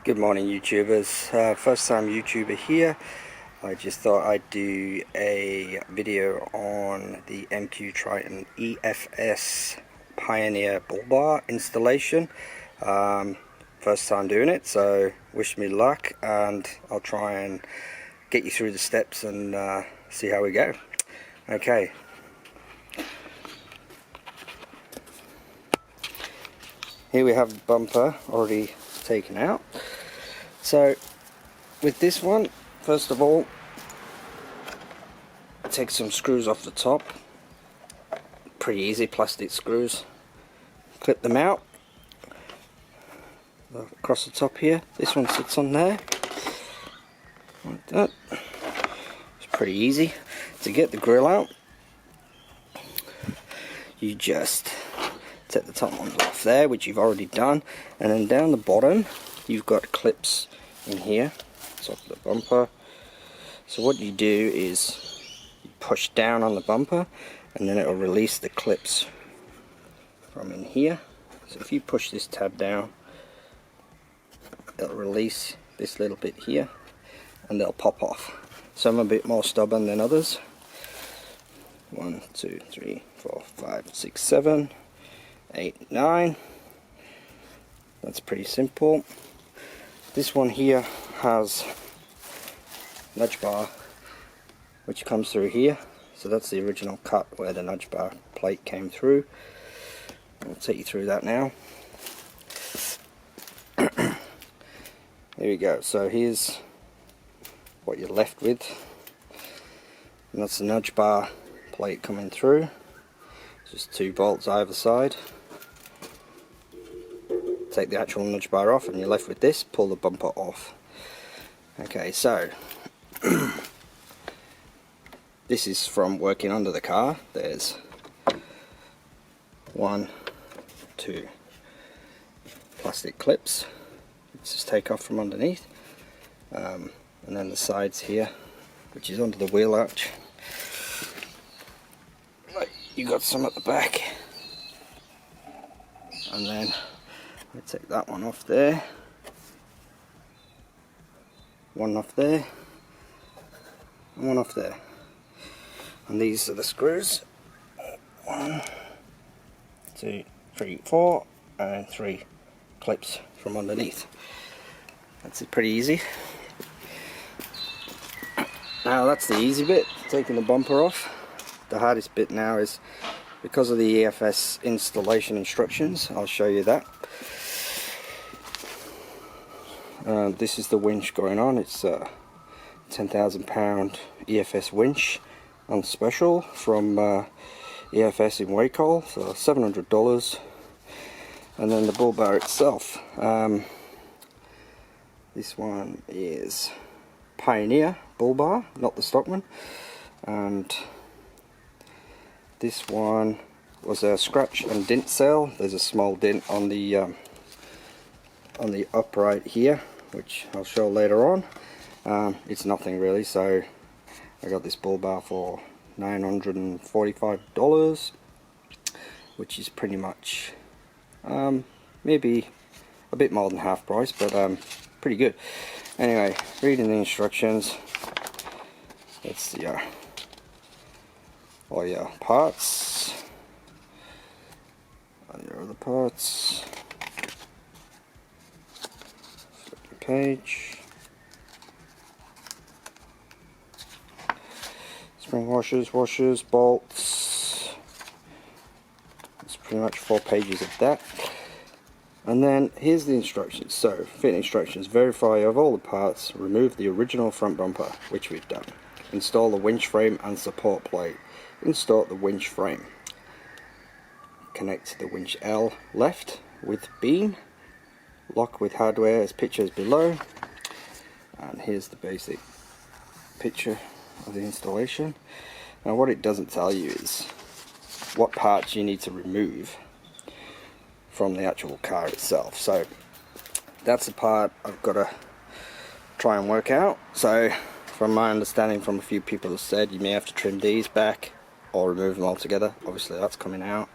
Good morning, YouTubers. First time YouTuber here. I just thought I'd do a video on the MQ Triton EFS Pioneer Bullbar installation. First time doing it, so wish me luck, and I'll try and get you through the steps and see how we go. Okay. Here we have the bumper already taken out. So with this one, first of all, take some screws off the top. Pretty easy, plastic screws. Clip them out across the top here. This one sits on there like that. It's pretty easy. To get the grill out, you just take the top ones off there, which you've already done, and then down the bottom you've got clips in here, top of the bumper. So what you do is you push down on the bumper and then it will release the clips from in here. So if you push this tab down, it'll release this little bit here and they'll pop off. Some are a bit more stubborn than others. 1, 2, 3, 4, 5, 6, 7, 8, 9. That's pretty simple. This one here has nudge bar which comes through here, so that's the original cut where the nudge bar plate came through. I'll take you through that now. There we go. So here's what you're left with, and that's the nudge bar plate coming through. Just 2 bolts either side. Take the actual nudge bar off and you're left with this. Pull the bumper off. Okay, so this is from working under the car. There's 1, 2 plastic clips. Let's just take off from underneath, and then the sides here, which is under the wheel arch. You got some at the back, and then I take that one off there, one off there, and one off there. And these are the screws. 1, 2, 3, 4, and 3 clips from underneath. That's pretty easy. Now that's the easy bit, taking the bumper off. The hardest bit now is because of the EFS installation instructions. I'll show you that. This is the winch going on. It's a £10,000 EFS winch on special from EFS in Wacol, so $700. And then the Bullbar itself. This one is Pioneer Bullbar, not the stock one. And this one was a scratch and dent sale. There's a small dent on the upright here, which I'll show later on. It's nothing really, so I got this Bullbar for $945, which is pretty much maybe a bit more than half price, but pretty good. Anyway, reading the instructions, it's all your parts, all your other parts. Flip the page. Spring washers, bolts. It's pretty much 4 pages of that. And then here's the instructions. So, fit instructions: verify of all the parts, remove the original front bumper, which we've done. Install the winch frame and support plate. Install the winch frame. Connect the winch L left with beam. Lock with hardware as pictured below. And here's the basic picture of the installation. Now what it doesn't tell you is what parts you need to remove from the actual car itself. So that's the part I've got to try and work out. So from my understanding from a few people have said you may have to trim these back or remove them altogether. Obviously that's coming out.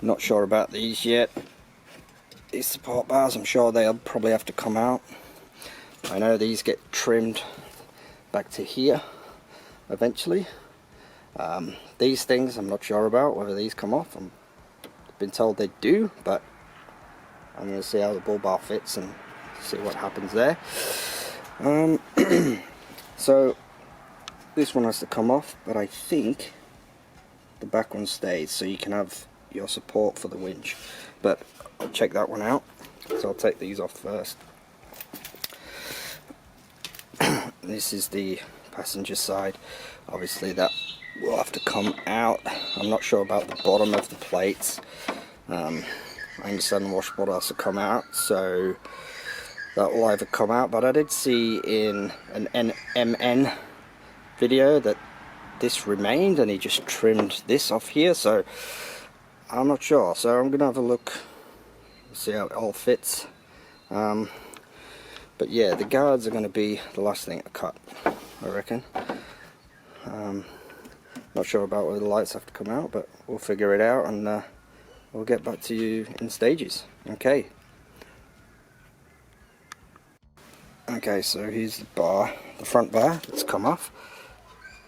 Not sure about these yet. these support bars, I'm sure they'll probably have to come out. I know these get trimmed back to here eventually. These things I'm not sure about whether these come off. I've been told they do, but I'm going to see how the Bullbar fits and see what happens there. So this one has to come off, but I think the back one stays, so you can have your support for the winch. But I'll check that one out, so I'll take these off first. This is the passenger side. Obviously that will have to come out. I'm not sure about the bottom of the plates. I understand the washboard has to come out, so that will either come out, but I did see in an MN video that this remained and he just trimmed this off here, so I'm not sure. So I'm gonna have a look, see how it all fits. But yeah, the guards are going to be the last thing to cut, I reckon. Not sure about whether the lights have to come out, but we'll figure it out, and we'll get back to you in stages. Okay. Okay, so here's the bar, the front bar that's come off.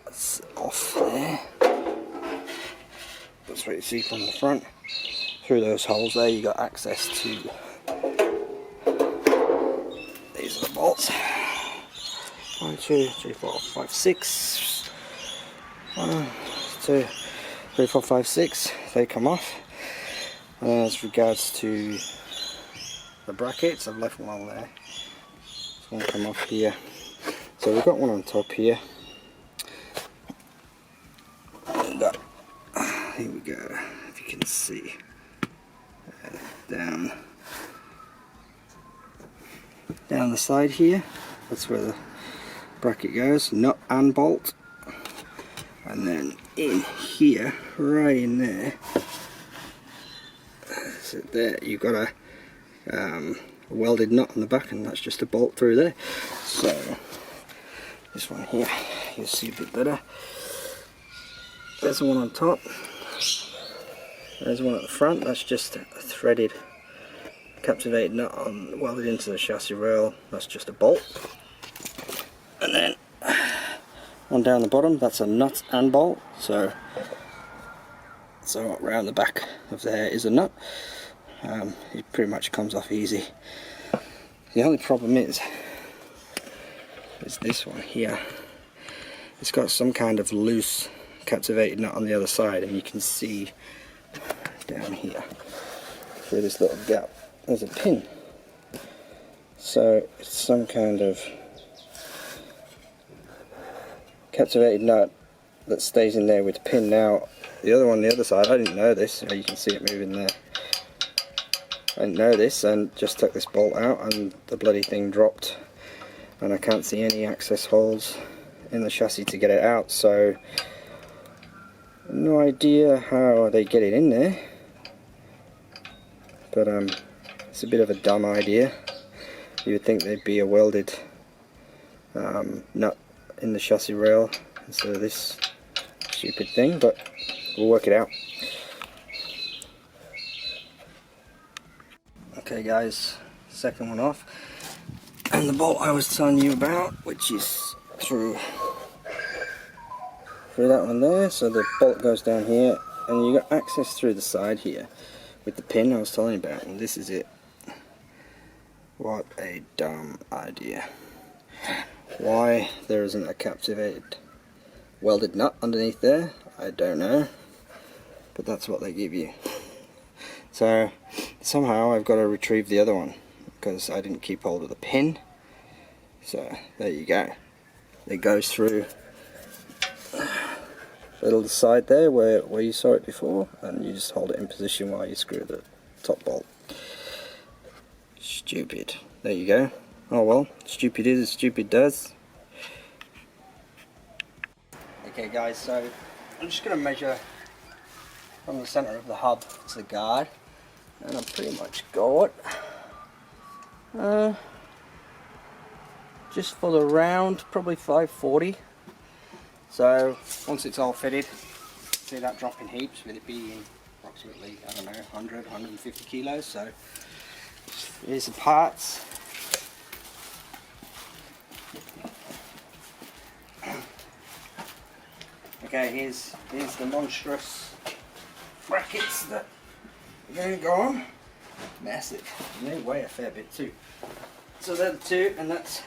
It's off there. That's what you see from the front. Through those holes there, you got access to. These are the bolts. 1, 2, 3, 4, 5, 6. 1, 2, 3, 4, 5, 6. They come off. As regards to the brackets, I've left one on there. This one come off here. So we've got one on top here. And here we go. If you can see, down the side here, that's where the bracket goes, nut and bolt. And then in here, right in there, so there you've got a welded nut on the back, and that's just a bolt through there. So this one here, you'll see a bit better. There's the one on top, there's one at the front, that's just a threaded captivated nut welded into the chassis rail, that's just a bolt. And then one down the bottom, that's a nut and bolt, so around the back of there is a nut. It pretty much comes off easy. The only problem is this one here. It's got some kind of loose captivated nut on the other side, and you can see down here through this little gap there's a pin. So it's some kind of captivated nut that stays in there with the pin. Now the other one on the other side, I didn't know this, you can see it moving there. I didn't know this and just took this bolt out and the bloody thing dropped, and I can't see any access holes in the chassis to get it out, so no idea how they get it in there, but it's a bit of a dumb idea. You would think there'd be a welded nut in the chassis rail instead of this stupid thing, but we'll work it out. Okay guys, second one off, and the bolt I was telling you about, which is through that one there, so the bolt goes down here and you got access through the side here with the pin I was telling you about, and this is it. What a dumb idea. Why there isn't a captivated welded nut underneath there, I don't know, but that's what they give you. So somehow I've got to retrieve the other one because I didn't keep hold of the pin. So there you go. It goes through the little side there where you saw it before, and you just hold it in position while you screw the top bolt. Stupid. There you go. Oh well, stupid is as stupid does. Okay guys, so I'm just going to measure from the centre of the hub to the guard, and I've pretty much got just for the round probably 540. So once it's all fitted, see that drop in heaps with it being approximately, I don't know, 100, 150 kilos, so Here's the parts. Okay, here's the monstrous brackets that are going to go on. Massive. And they weigh a fair bit too. So they're the two, and that's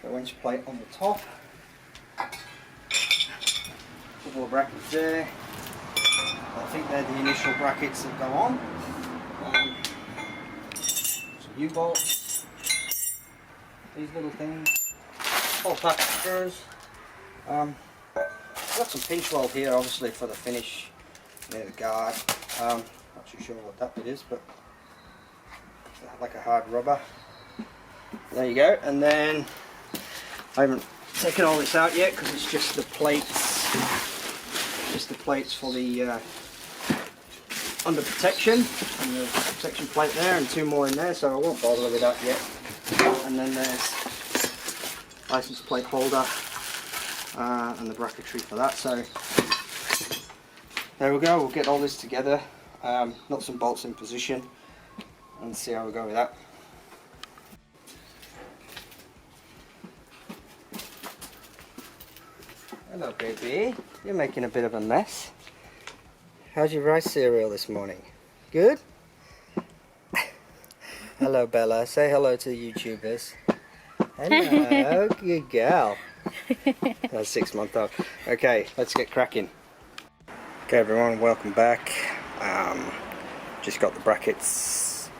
the winch plate on the top. Couple of brackets there. I think they're the initial brackets that go on. Some U-bolts. These little things. All pack of screws. Got some pinch weld here, obviously for the finish near the guard. Not too sure what that bit is, but like a hard rubber. There you go. And then I haven't taken all this out yet because it's just the plates. Just the plates for the under protection, and the protection plate there, and two more in there. So I won't bother with that yet. And then there's license plate holder. And the bracketry for that. So there we go, we'll get all this together, knot some bolts in position and see how we go with that. Hello baby, you're making a bit of a mess. How's your rice cereal this morning? Good? Hello Bella, say hello to the YouTubers. Hello, good girl. That's 6 months old. Okay, let's get cracking. Okay everyone, welcome back. Just got the brackets,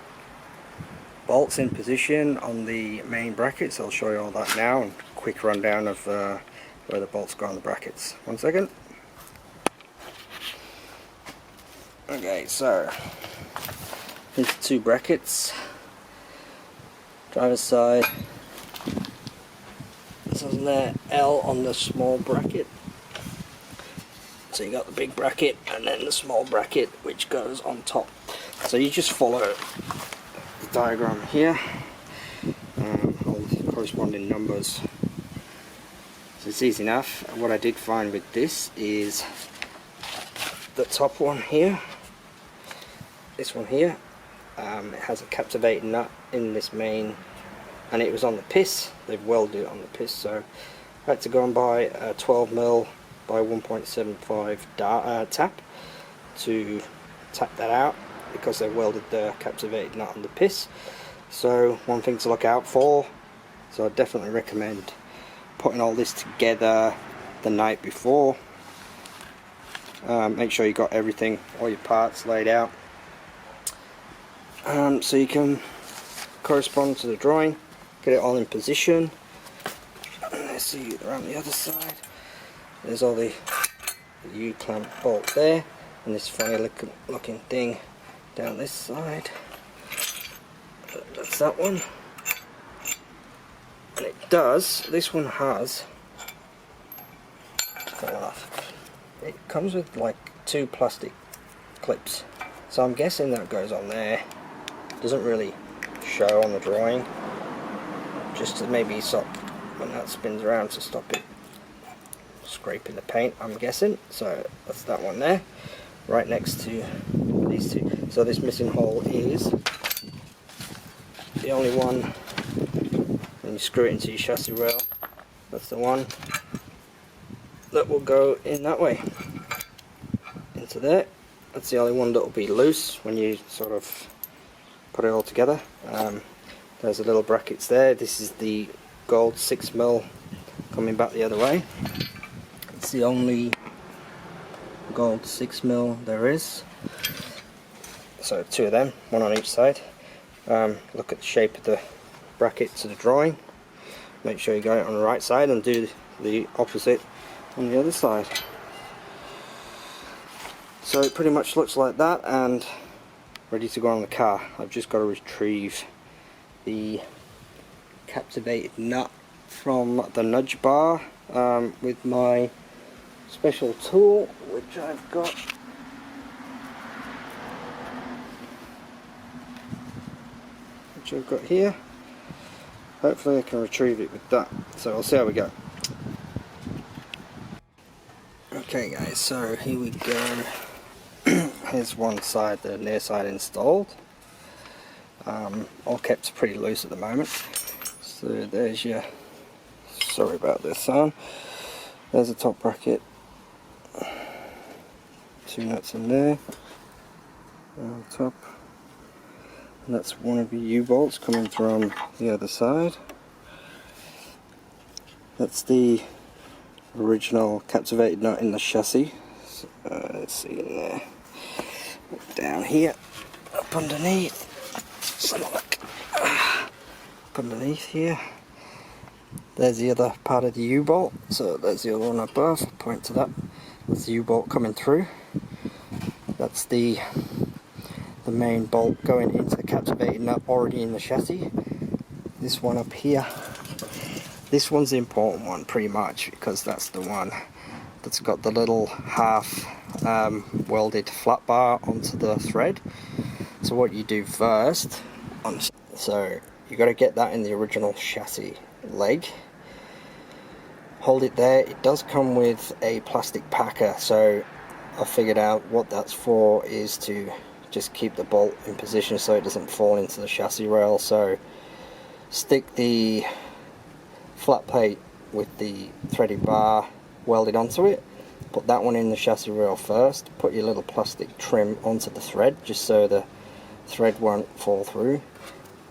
bolts in position on the main brackets. I'll show you all that now, and quick rundown of where the bolts go on the brackets. 1 second. Okay, so here's the two brackets. Driver's side. This is there, L on the small bracket. So you got the big bracket and then the small bracket which goes on top. So you just follow the diagram here, all the corresponding numbers. So it's easy enough. What I did find with this is the top one here, this one here, it has a captivating nut in this main, and it was on the piss. They've welded it on the piss, so I had to go and buy a 12mm by 1.75 tap to tap that out, because they welded the captivated nut on the piss. So one thing to look out for. So I definitely recommend putting all this together the night before. Make sure you got everything, all your parts laid out, so you can correspond to the drawing, get it all in position. Let's see around the other side. There's all the U-clamp bolt there, and this funny looking thing down this side. That's that one. And it does, this one has, it comes with like 2 plastic clips. So I'm guessing that goes on there. Doesn't really show on the drawing. Just to maybe stop when that spins around, to stop it scraping the paint, I'm guessing. So that's that one there, right next to these two. So this missing hole is the only one when you screw it into your chassis rail. That's the one that will go in that way, into there. That's the only one that will be loose when you sort of put it all together. There's the little brackets there. This is the gold 6mm coming back the other way. It's the only gold 6mm there is. So 2 of them, one on each side. Look at the shape of the bracket to the drawing. Make sure you got it on the right side, and do the opposite on the other side. So it pretty much looks like that, and ready to go on the car. I've just got to retrieve the captivated nut from the nudge bar with my special tool, which I've got. Here. Hopefully I can retrieve it with that. So we'll see how we go. Okay guys, so here we go. Here's one side, the near side installed. all kept pretty loose at the moment. So there's your, sorry about this sound, there's the top bracket, 2 nuts in there on top, and that's one of the U-bolts coming from the other side. That's the original captivated nut in the chassis. So, let's see in there, down here, up underneath, let's have a look, up underneath here, there's the other part of the U-bolt. So there's the other one above, I'll point to that, that's the U-bolt coming through. That's the main bolt going into the captivated nut already in the chassis. This one up here, this one's the important one pretty much, because that's the one that's got the little half welded flat bar onto the thread. So what you do first, so you got to get that in the original chassis leg, hold it there. It does come with a plastic packer, so I figured out what that's for is to just keep the bolt in position so it doesn't fall into the chassis rail. So stick the flat plate with the threaded bar welded onto it, put that one in the chassis rail first, put your little plastic trim onto the thread just so the thread won't fall through.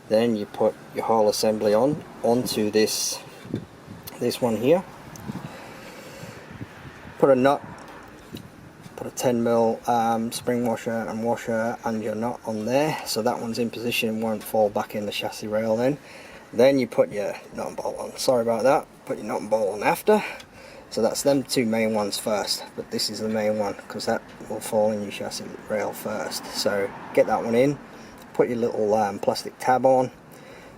Then you put your whole assembly onto this one here, put a nut, put a 10mm spring washer and washer and your nut on there so that one's in position and won't fall back in the chassis rail. Then you put your nut and bolt on, sorry about that, put your nut and bolt on after. So that's them 2 main ones first, but this is the main one because that will fall in your chassis rail first. So get that one in, put your little plastic tab on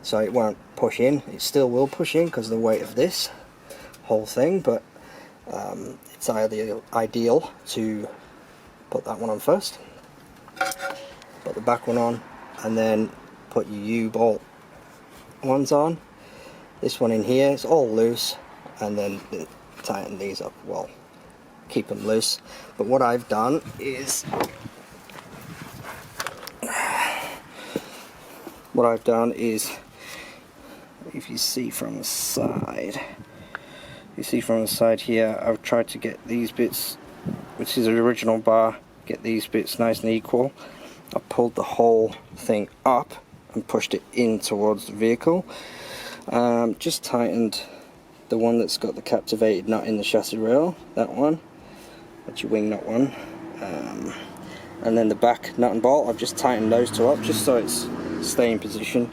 so it won't push in. It still will push in because of the weight of this whole thing, but it's ideal to put that one on first, put the back one on, and then put your U-bolt ones on. This one in here is all loose, and then tighten these up, well, keep them loose. But what I've done is if you see from the side, here, I've tried to get these bits, which is the original bar, get these bits nice and equal. I pulled the whole thing up and pushed it in towards the vehicle. Just tightened the one that's got the captivated nut in the chassis rail, that one, that's your wing nut one, and then the back nut and bolt, I've just tightened those 2 up just so it's staying in position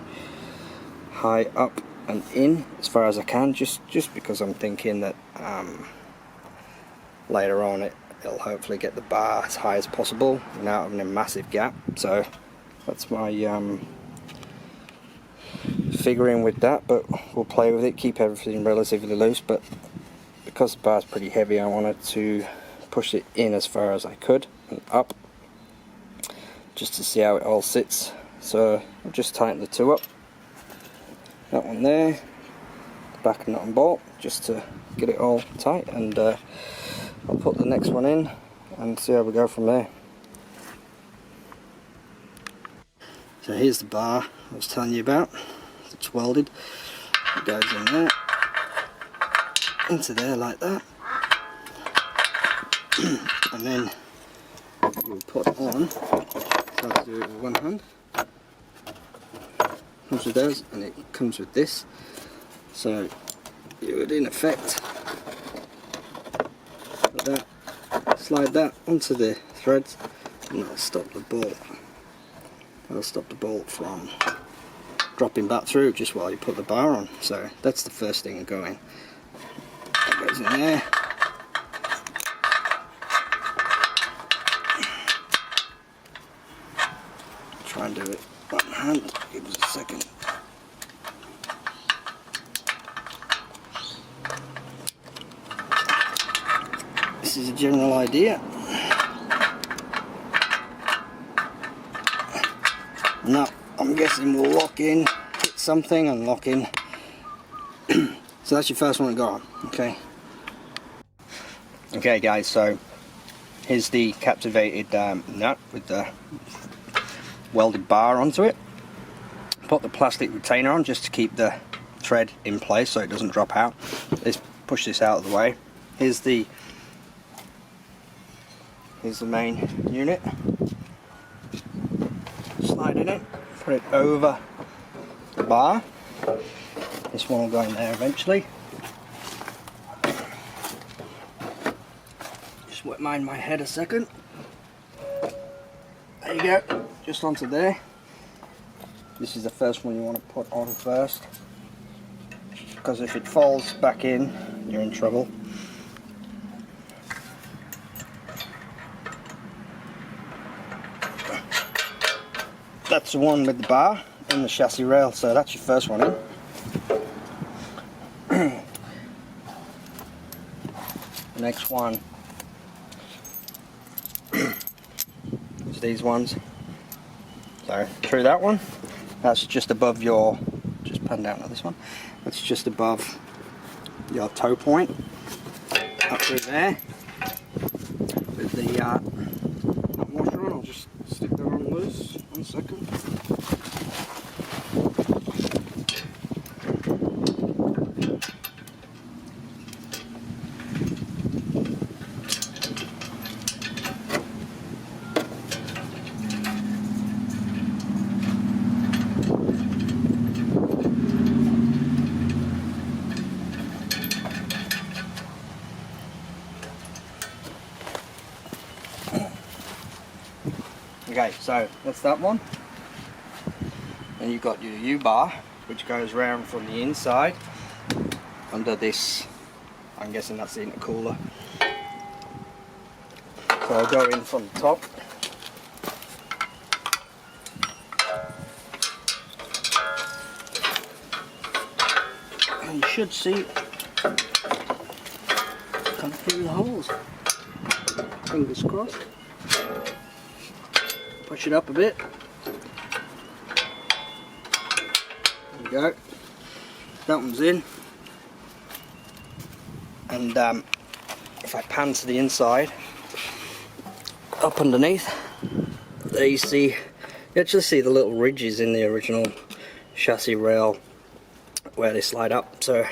high up and in as far as I can, just because I'm thinking that later on it'll hopefully get the bar as high as possible without having a massive gap. So that's my figuring with that, but we'll play with it, keep everything relatively loose. But because the bar's pretty heavy, I wanted to push it in as far as I could and up just to see how it all sits. So I'll just tighten the 2 up, that one there, back nut and bolt, just to get it all tight, and I'll put the next one in and see how we go from there. So here's the bar I was telling you about. It's welded, it goes in there, into there like that, and then you'll put on, so I'll do it with one hand, comes with those, and it comes with this, so you would in effect put that, slide that onto the threads, and that'll stop the bolt. That'll stop the bolt from dropping back through just while you put the bar on. So that's the first thing going. That goes in there. Try and do it one hand. Give us a second. This is a general idea. Now I'm guessing we'll lock in, hit something and lock in. So that's your first one to go on. Okay guys, so here's the captivated nut with the welded bar onto it. put the plastic retainer on just to keep the thread in place so it doesn't drop out. Let's push this out of the way. Here's the main unit. Slide it in, put it over the bar. This one will go in there eventually. Just wet mind my head a second. There you go, just onto there. This is the first one you want to put on first, because if it falls back in, you're in trouble. That's the one with the bar and the chassis rail, so that's your first one in. The next one is these ones. So through that one, that's just above your, just pan down to this one, that's just above your toe point, up through there with the nut washer on. I'll just stick that on loose, 1 second. Okay, so that's that one. And you've got your U-bar, which goes round from the inside under this. I'm guessing that's the intercooler. So I'll go in from the top. And you should see it come through the holes. Fingers crossed. Push it up a bit. There you go. That one's in. And if I pan to the inside, up underneath, there you actually see the little ridges in the original chassis rail where they slide up. So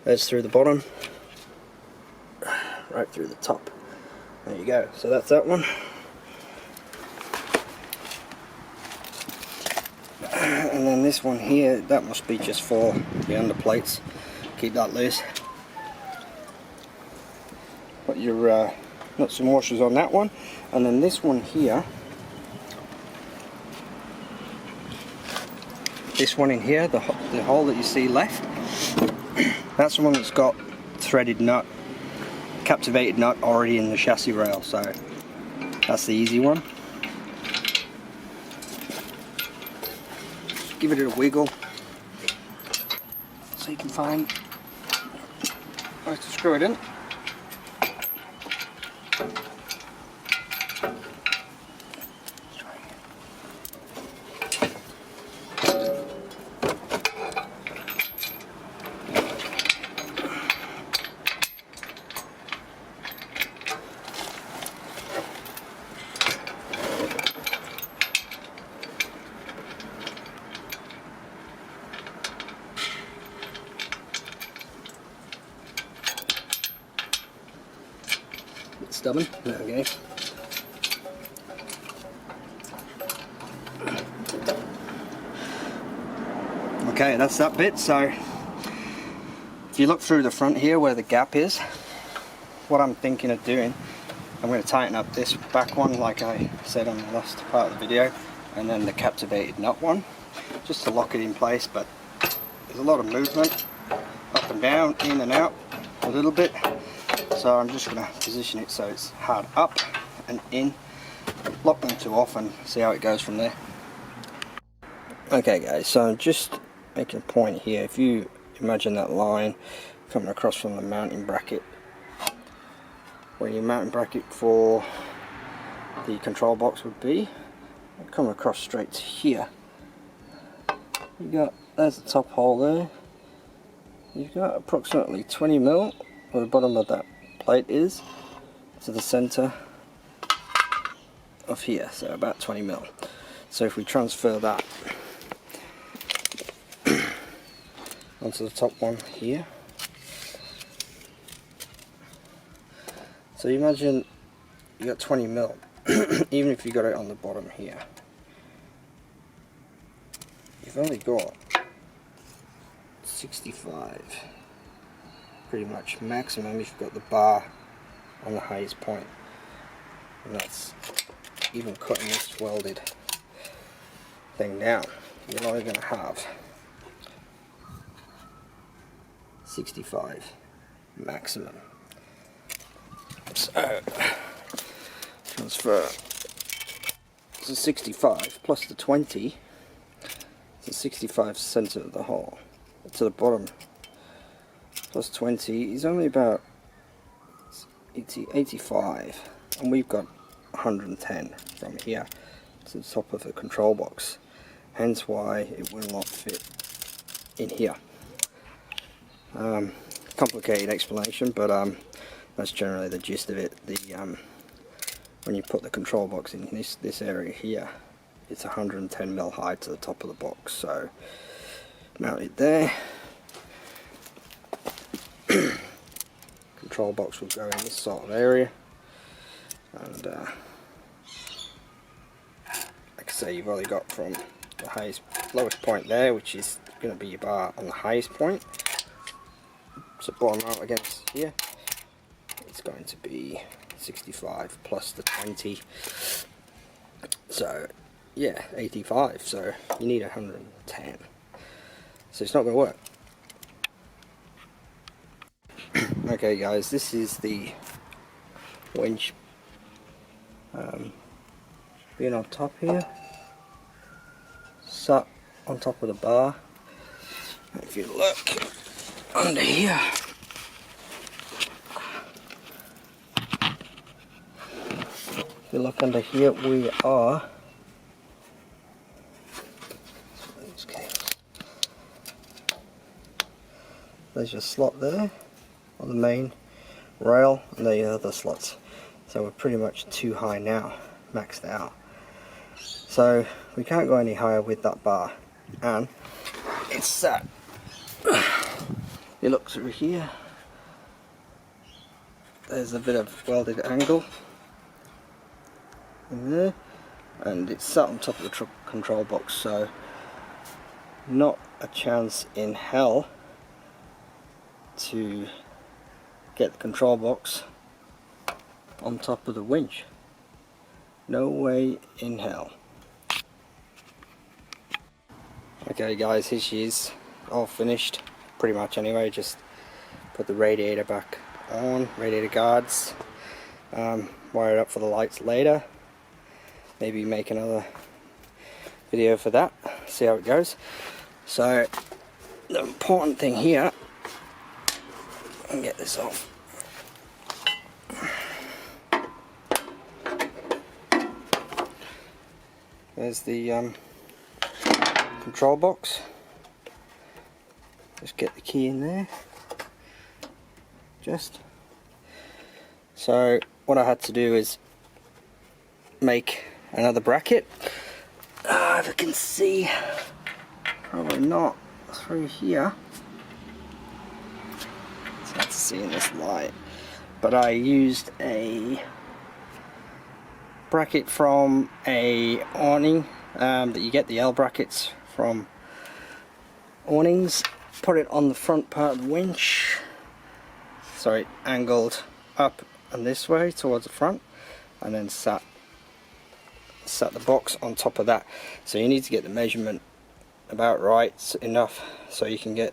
that's through the bottom, right through the top. There you go. So that's that one. And then this one here, that must be just for the underplates. Keep that loose. Put your nuts and washers on that one. And then this one here, this one in here, the hole that you see left, that's the one that's got threaded nut, captivated nut already in the chassis rail. So that's the easy one. Give it a wiggle so you can find where to screw it in. Stubborn. Okay. Okay, that's that bit. So if you look through the front here where the gap is, what I'm thinking of doing, I'm going to tighten up this back one like I said on the last part of the video, and then the captivated nut one, just to lock it in place. But there's a lot of movement up and down, in and out a little bit. So I'm just going to position it so it's hard up and in, lock them two off and see how it goes from there. Okay guys, so I'm just making a point here. If you imagine that line coming across from the mounting bracket, where your mounting bracket for the control box would be, come across straight to here. There's the top hole there. You've got approximately 20mm where the bottom of that plate is to the center of here, so about 20mm. So if we transfer that onto the top one here. So you imagine you got 20 mil, even if you got it on the bottom here, you've only got 65, pretty much maximum if you've got the bar on the highest point. And that's even cutting this welded thing down. You're only going to have 65 maximum. So transfer to 65 plus the 20 to 65 center of the hole to the bottom, plus 20 is only about 85, and we've got 110 from here to the top of the control box, hence why it will not fit in here. Complicated explanation, but that's generally the gist of it. When you put the control box in this area here, it's 110 mil high to the top of the box, so mount it there. Control box will go in this sort of area, and like I say, you've only got from the lowest point there, which is going to be your bar on the highest point, so bottom out against here, it's going to be 65 plus the 20, so yeah, 85, so you need 110, so it's not going to work. Okay guys, this is the winch being on top here, sat on top of the bar. If you look under here, we are, there's your slot there on the main rail, and there are your other slots. So we're pretty much too high now, maxed out. So we can't go any higher with that bar, and it's sat. You look through here, there's a bit of welded angle in there, and it's sat on top of the control box, so not a chance in hell to get the control box on top of the winch. No way in hell. Okay guys, here she is, all finished pretty much anyway. Just put the radiator back on, radiator guards, wire it up for the lights later, maybe make another video for that, see how it goes. So the important thing here, and get this off, there's the control box. Just get the key in there, so what I had to do is make another bracket. If you can see, probably not through here, it's hard to see in this light, but I used a bracket from a awning, that you get the L brackets from awnings, put it on the front part of the winch, so it angled up and this way towards the front, and then sat the box on top of that. So you need to get the measurement about right enough so you can get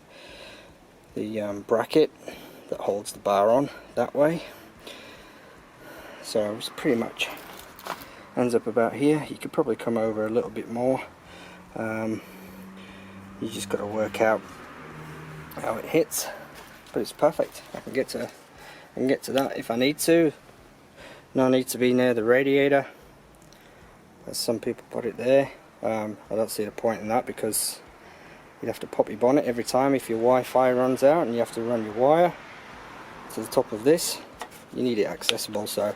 the bracket that holds the bar on that way. So it's pretty much ends up about here. You could probably come over a little bit more. You just got to work out how it hits, but it's perfect. I can get to that if I need to. No need to be near the radiator, as some people put it there. I don't see the point in that, because you'd have to pop your bonnet every time if your Wi-Fi runs out and you have to run your wire to the top of this. You need it accessible, so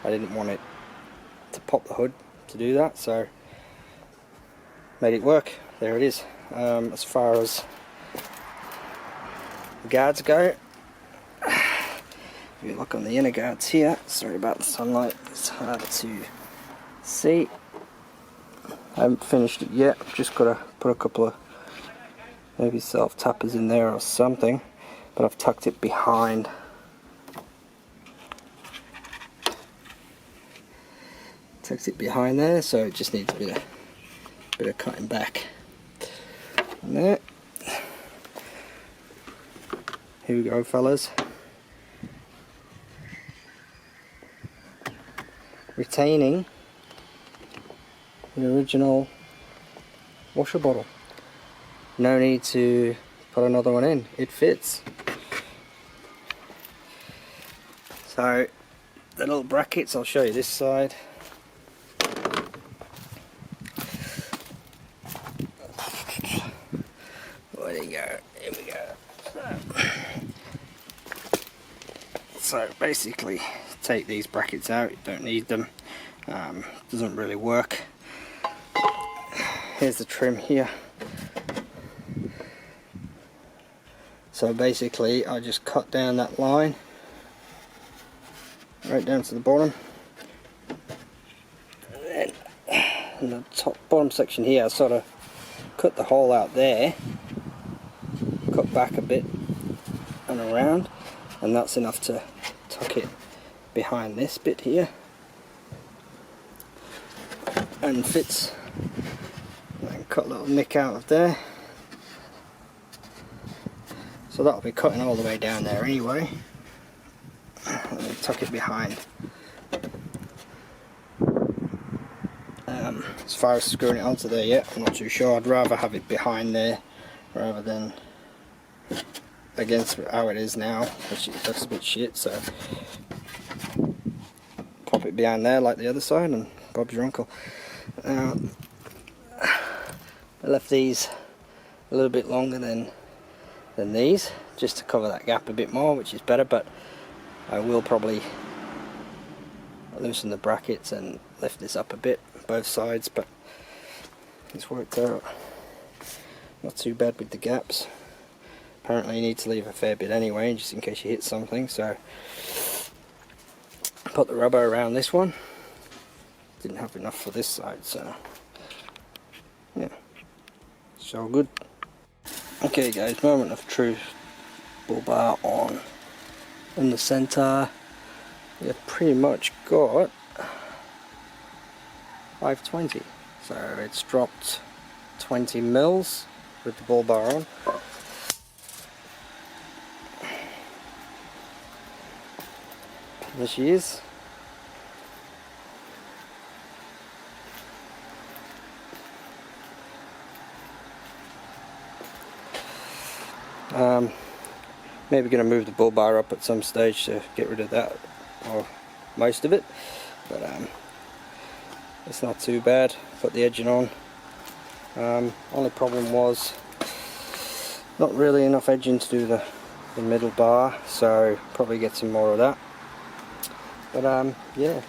I didn't want it to pop the hood to do that, so made it work. There it is. As far as the guards go. If you look on the inner guards here, sorry about the sunlight, it's hard to see. I haven't finished it yet, I've just got to put a couple of maybe self tappers in there or something, but I've tucked it behind. Tucked it behind there, so it just needs a bit of cutting back. And there. Here we go, fellas. Retaining the original washer bottle. No need to put another one in, it fits. So the little brackets, I'll show you this side. There you go, here we go. So basically take these brackets out, you don't need them, doesn't really work. Here's the trim here. So basically I just cut down that line right down to the bottom, and then in the bottom section here I sort of cut the hole out there, cut back a bit and around, and that's enough to tuck it behind this bit here and fits, and cut a little nick out of there. So that'll be cutting all the way down there anyway, and then tuck it behind. As far as screwing it onto there yet, I'm not too sure. I'd rather have it behind there rather than against how it is now, which it looks a bit shit, so pop it behind there like the other side and Bob's your uncle. I left these a little bit longer than these, just to cover that gap a bit more, which is better, but I will probably loosen the brackets and lift this up a bit, both sides, but it's worked out not too bad with the gaps. Apparently you need to leave a fair bit anyway, just in case you hit something, so put the rubber around this one. Didn't have enough for this side, so yeah, it's all good. Okay guys, moment of truth. Bullbar on in the center. You've pretty much got 520, so it's dropped 20 mils with the bullbar on. There she is. Maybe going to move the bullbar up at some stage to get rid of that, or most of it, but it's not too bad. Put the edging on. Only problem was not really enough edging to do the middle bar, so probably get some more of that. But yeah,